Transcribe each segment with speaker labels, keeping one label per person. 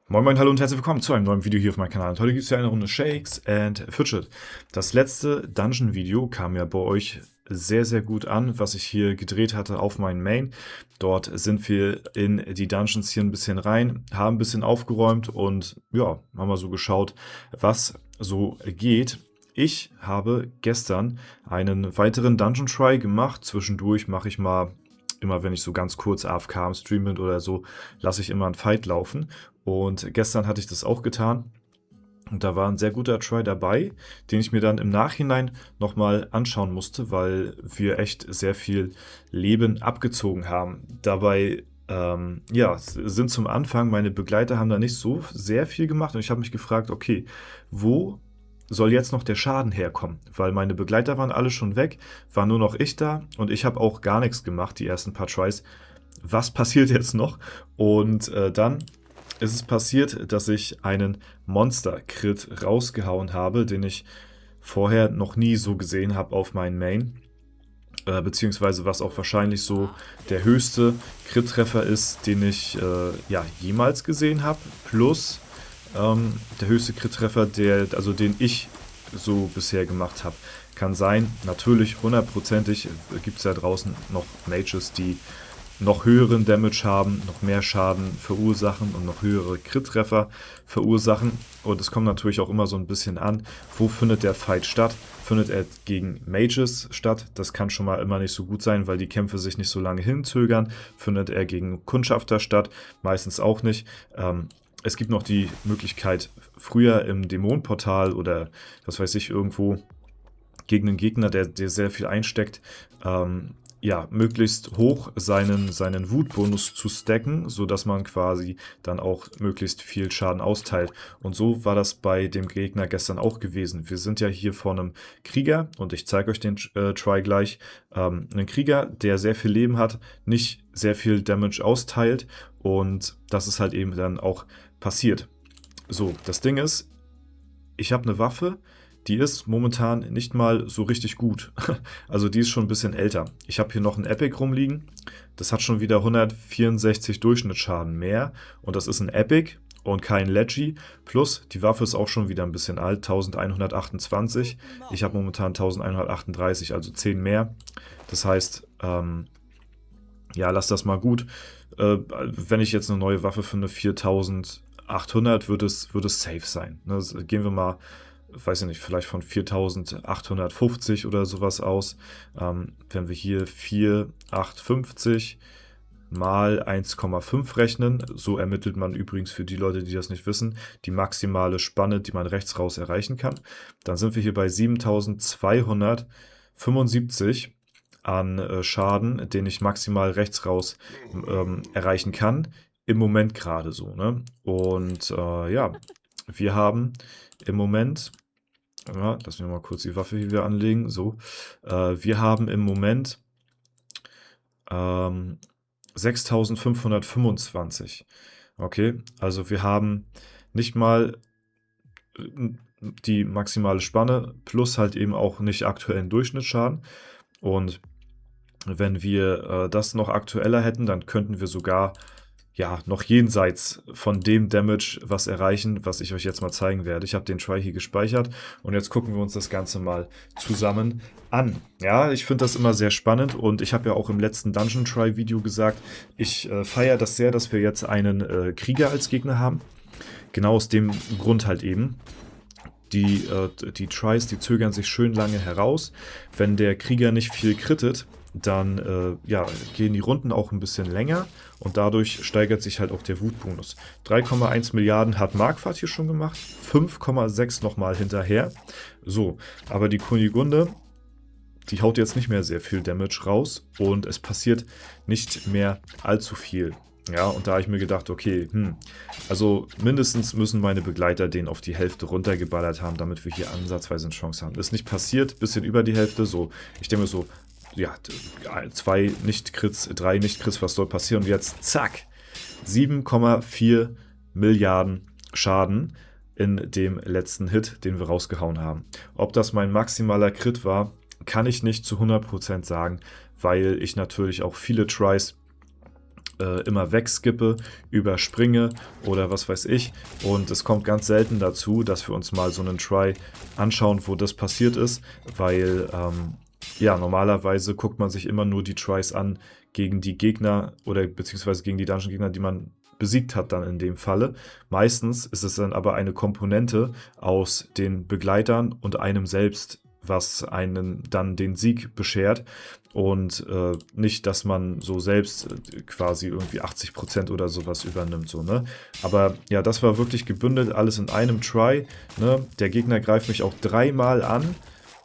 Speaker 1: Moin Moin, hallo und herzlich willkommen zu einem neuen Video hier auf meinem Kanal. Und heute gibt es ja eine Runde Shakes and Fidget. Das letzte Dungeon-Video kam ja bei euch sehr, sehr gut an, was ich hier gedreht hatte auf meinen Main. Dort sind wir in die Dungeons hier ein bisschen rein, haben ein bisschen aufgeräumt und ja, haben mal so geschaut, was so geht. Ich habe gestern einen weiteren Dungeon Try gemacht. Zwischendurch mache ich mal, immer wenn ich so ganz kurz AFK am Stream bin oder so, lasse ich immer einen Fight laufen. Und gestern hatte ich das auch getan. Und da war ein sehr guter Try dabei, den ich mir dann im Nachhinein nochmal anschauen musste, weil wir echt sehr viel Leben abgezogen haben. Dabei ja, sind zum Anfang, meine Begleiter haben da nicht so sehr viel gemacht. Und ich habe mich gefragt, okay, wo soll jetzt noch der Schaden herkommen? Weil meine Begleiter waren alle schon weg, war nur noch ich da und ich habe auch gar nichts gemacht, die ersten paar Tries. Was passiert jetzt noch? Und dann ist es passiert, dass ich einen Monster-Crit rausgehauen habe, den ich vorher noch nie so gesehen habe auf meinen Main. Beziehungsweise was auch wahrscheinlich so der höchste Crit-Treffer ist, den ich ja, jemals gesehen habe. Plus der höchste Crit-Treffer, den ich so bisher gemacht habe. Kann sein, natürlich hundertprozentig gibt es da draußen noch Mages, die noch höheren Damage haben, noch mehr Schaden verursachen und noch höhere Crit-Treffer verursachen. Und es kommt natürlich auch immer so ein bisschen an, wo findet der Fight statt? Findet er gegen Mages statt? Das kann schon mal immer nicht so gut sein, weil die Kämpfe sich nicht so lange hinzögern. Findet er gegen Kundschafter statt? Meistens auch nicht. Es gibt noch die Möglichkeit, früher im Dämonenportal oder was weiß ich, irgendwo gegen einen Gegner, der sehr viel einsteckt, ja, möglichst hoch seinen Wutbonus zu stacken, sodass man quasi dann auch möglichst viel Schaden austeilt. Und so war das bei dem Gegner gestern auch gewesen. Wir sind ja hier vor einem Krieger und ich zeige euch den Try gleich. Ein Krieger, der sehr viel Leben hat, nicht sehr viel Damage austeilt und das ist halt eben dann auch passiert. So, das Ding ist, ich habe eine Waffe, die ist momentan nicht mal so richtig gut. Also die ist schon ein bisschen älter. Ich habe hier noch ein Epic rumliegen. Das hat schon wieder 164 Durchschnittsschaden mehr. Und das ist ein Epic und kein Leggy. Plus die Waffe ist auch schon wieder ein bisschen alt. 1128. Ich habe momentan 1138, also 10 mehr. Das heißt, ja, lass das mal gut. Wenn ich jetzt eine neue Waffe finde, 4800, wird es safe sein. Ne? Gehen wir mal, weiß ich nicht, vielleicht von 4850 oder sowas aus. Wenn wir hier 4850 mal 1,5 rechnen, so ermittelt man übrigens für die Leute, die das nicht wissen, die maximale Spanne, die man rechts raus erreichen kann, dann sind wir hier bei 7275 an Schaden, den ich maximal rechts raus erreichen kann. Im Moment gerade so, ne? Und ja, wir haben im Moment, ja, lassen wir mal kurz die Waffe hier wieder anlegen, so, wir haben im Moment 6525. Okay, also wir haben nicht mal die maximale Spanne, plus halt eben auch nicht aktuellen Durchschnittsschaden. Und wenn wir das noch aktueller hätten, dann könnten wir sogar ja noch jenseits von dem Damage was erreichen, was ich euch jetzt mal zeigen werde. Ich habe den Try hier gespeichert und jetzt gucken wir uns das Ganze mal zusammen an. Ja, ich finde das immer sehr spannend und ich habe ja auch im letzten Dungeon Try Video gesagt, ich feiere das sehr, dass wir jetzt einen Krieger als Gegner haben. Genau aus dem Grund halt eben. Die Tries, die zögern sich schön lange heraus. Wenn der Krieger nicht viel crittet, dann ja, gehen die Runden auch ein bisschen länger und dadurch steigert sich halt auch der Wutbonus. 3,1 Milliarden hat Marquardt hier schon gemacht, 5,6 nochmal hinterher. So, aber die Kunigunde, die haut jetzt nicht mehr sehr viel Damage raus und es passiert nicht mehr allzu viel. Ja, und da habe ich mir gedacht, okay, also mindestens müssen meine Begleiter den auf die Hälfte runtergeballert haben, damit wir hier ansatzweise eine Chance haben. Das ist nicht passiert, bisschen über die Hälfte, so, ich denke mir so, ja, 2 Nicht-Crits, 3 Nicht-Crits, was soll passieren? Und jetzt, zack, 7,4 Milliarden Schaden in dem letzten Hit, den wir rausgehauen haben. Ob das mein maximaler Crit war, kann ich nicht zu 100% sagen, weil ich natürlich auch viele Tries immer wegskippe, überspringe oder was weiß ich. Und es kommt ganz selten dazu, dass wir uns mal so einen Try anschauen, wo das passiert ist, weil ja, normalerweise guckt man sich immer nur die Tries an gegen die Gegner oder beziehungsweise gegen die Dungeon-Gegner, die man besiegt hat dann in dem Falle. Meistens ist es dann aber eine Komponente aus den Begleitern und einem selbst, was einen dann den Sieg beschert und nicht, dass man so selbst quasi irgendwie 80% oder sowas übernimmt. So, ne? Aber ja, das war wirklich gebündelt, alles in einem Try. Ne? Der Gegner greift mich auch 3-mal an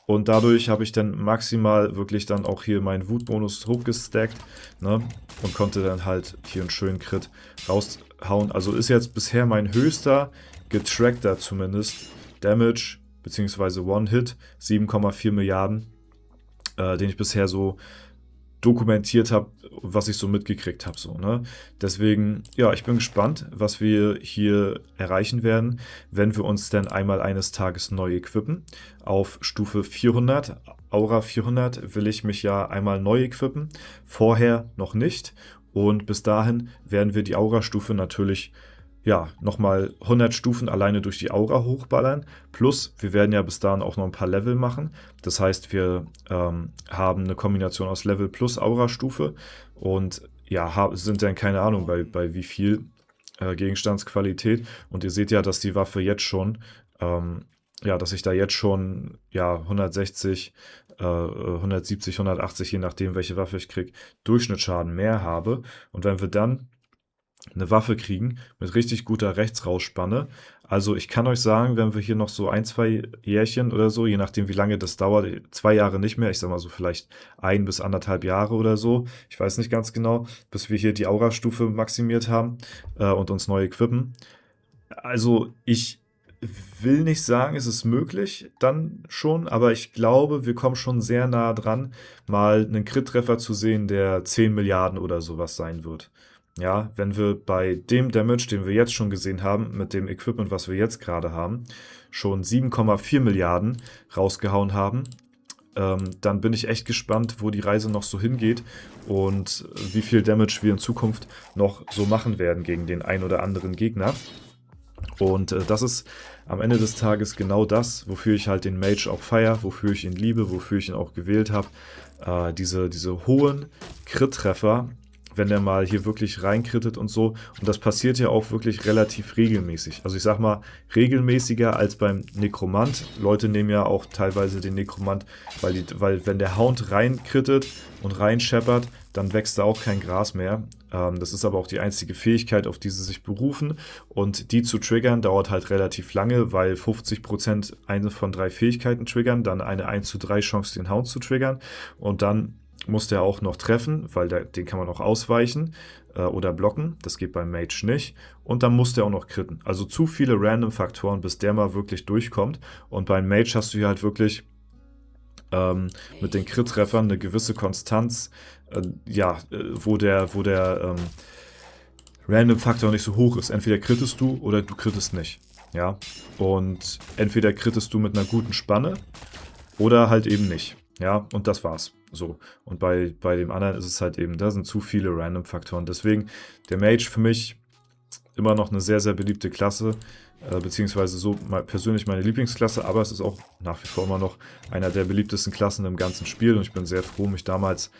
Speaker 1: und dadurch habe ich dann maximal wirklich dann auch hier meinen Wutbonus hochgestackt, ne? Und konnte dann halt hier einen schönen Crit raushauen. Also ist jetzt bisher mein höchster, getrackter zumindest, Damage beziehungsweise One-Hit, 7,4 Milliarden, den ich bisher so dokumentiert habe, was ich so mitgekriegt habe. So, ne? Deswegen, ja, ich bin gespannt, was wir hier erreichen werden, wenn wir uns denn einmal eines Tages neu equippen. Auf Stufe 400, Aura 400, will ich mich ja einmal neu equippen, vorher noch nicht. Und bis dahin werden wir die Aura-Stufe natürlich ja, nochmal 100 Stufen alleine durch die Aura hochballern. Plus, wir werden ja bis dahin auch noch ein paar Level machen. Das heißt, wir haben eine Kombination aus Level plus Aura-Stufe. Und ja, sind dann keine Ahnung, bei wie viel Gegenstandsqualität. Und ihr seht ja, dass die Waffe jetzt schon, ja, dass ich da jetzt schon, ja, 160, 170, 180, je nachdem, welche Waffe ich kriege, Durchschnittsschaden mehr habe. Und wenn wir dann eine Waffe kriegen mit richtig guter Rechtsrausspanne. Also ich kann euch sagen, wenn wir hier noch so 1-2 Jährchen oder so, je nachdem wie lange das dauert, 2 Jahre nicht mehr, ich sag mal so vielleicht 1 bis 1,5 Jahre oder so, ich weiß nicht ganz genau, bis wir hier die Aura-Stufe maximiert haben und uns neu equippen. Also ich will nicht sagen, es ist möglich dann schon, aber ich glaube, wir kommen schon sehr nah dran, mal einen Crit-Treffer zu sehen, der 10 Milliarden oder sowas sein wird. Ja, wenn wir bei dem Damage, den wir jetzt schon gesehen haben, mit dem Equipment, was wir jetzt gerade haben, schon 7,4 Milliarden rausgehauen haben, dann bin ich echt gespannt, wo die Reise noch so hingeht und wie viel Damage wir in Zukunft noch so machen werden gegen den ein oder anderen Gegner. Und das ist am Ende des Tages genau das, wofür ich halt den Mage auch feiere, wofür ich ihn liebe, wofür ich ihn auch gewählt habe. Diese hohen Crit-Treffer, wenn der mal hier wirklich reinkrittet und so. Und das passiert ja auch wirklich relativ regelmäßig. Also ich sag mal, regelmäßiger als beim Nekromant. Leute nehmen ja auch teilweise den Nekromant, weil wenn der Hound reinkrittet und reinscheppert, dann wächst da auch kein Gras mehr. Das ist aber auch die einzige Fähigkeit, auf die sie sich berufen. Und die zu triggern dauert halt relativ lange, weil 50% eine von 3 Fähigkeiten triggern, dann eine 1:3 Chance, den Hound zu triggern. Und dann muss der auch noch treffen, weil den kann man auch ausweichen oder blocken. Das geht beim Mage nicht. Und dann muss der auch noch critten. Also zu viele Random-Faktoren, bis der mal wirklich durchkommt. Und beim Mage hast du hier halt wirklich mit den Crit-Treffern eine gewisse Konstanz, ja, wo der Random-Faktor nicht so hoch ist. Entweder crittest du oder du crittest nicht. Ja? Und entweder crittest du mit einer guten Spanne oder halt eben nicht. Ja, und das war's. So. Und bei dem anderen ist es halt eben, da sind zu viele Random-Faktoren. Deswegen der Mage für mich immer noch eine sehr, sehr beliebte Klasse, beziehungsweise so persönlich meine Lieblingsklasse, aber es ist auch nach wie vor immer noch einer der beliebtesten Klassen im ganzen Spiel und ich bin sehr froh, mich damals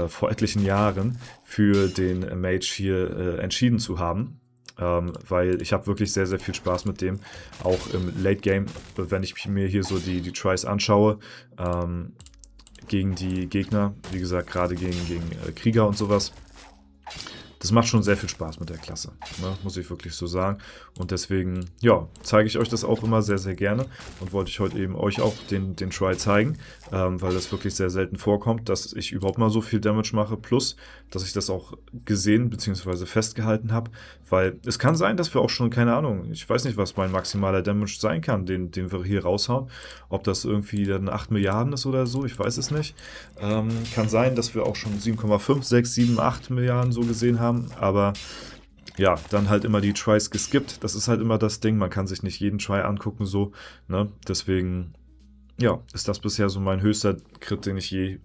Speaker 1: vor etlichen Jahren für den Mage hier entschieden zu haben. Weil ich habe wirklich sehr, sehr viel Spaß mit dem, auch im Late Game, wenn ich mir hier so die Tries anschaue, gegen die Gegner, wie gesagt, gerade gegen Krieger und sowas. Das macht schon sehr viel Spaß mit der Klasse, ne? Muss ich wirklich so sagen. Und deswegen, ja, zeige ich euch das auch immer sehr, sehr gerne und wollte ich heute eben euch auch den Try zeigen, weil das wirklich sehr selten vorkommt, dass ich überhaupt mal so viel Damage mache, plus, dass ich das auch gesehen bzw. festgehalten habe, weil es kann sein, dass wir auch schon, keine Ahnung, ich weiß nicht, was mein maximaler Damage sein kann, den wir hier raushauen, ob das irgendwie dann 8 Milliarden ist oder so, ich weiß es nicht. Kann sein, dass wir auch schon 7,5, 6, 7, 8 Milliarden so gesehen haben, aber ja, dann halt immer die Tries geskippt. Das ist halt immer das Ding. Man kann sich nicht jeden Try angucken, so, ne? Deswegen, ja, ist das bisher so mein höchster Crit, den ich je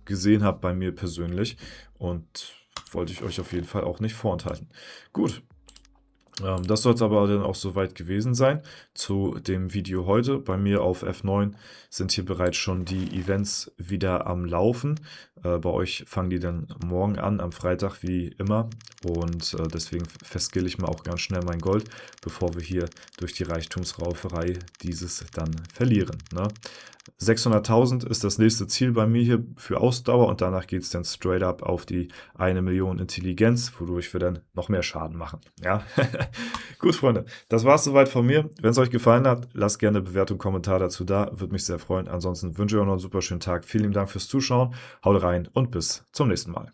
Speaker 1: gesehen habe bei mir persönlich. Und wollte ich euch auf jeden Fall auch nicht vorenthalten. Gut. Das soll es aber dann auch soweit gewesen sein zu dem Video heute. Bei mir auf F9 sind hier bereits schon die Events wieder am Laufen. Bei euch fangen die dann morgen an, am Freitag wie immer. Und deswegen festskill ich mal auch ganz schnell mein Gold, bevor wir hier durch die Reichtumsrauferei dieses dann verlieren. Ne? 600.000 ist das nächste Ziel bei mir hier für Ausdauer und danach geht es dann straight up auf die 1 Million Intelligenz, wodurch wir dann noch mehr Schaden machen. Ja, gut, Freunde, das war es soweit von mir. Wenn es euch gefallen hat, lasst gerne eine Bewertung, Kommentar dazu da, würde mich sehr freuen. Ansonsten wünsche ich euch noch einen super schönen Tag. Vielen Dank fürs Zuschauen, haut rein und bis zum nächsten Mal.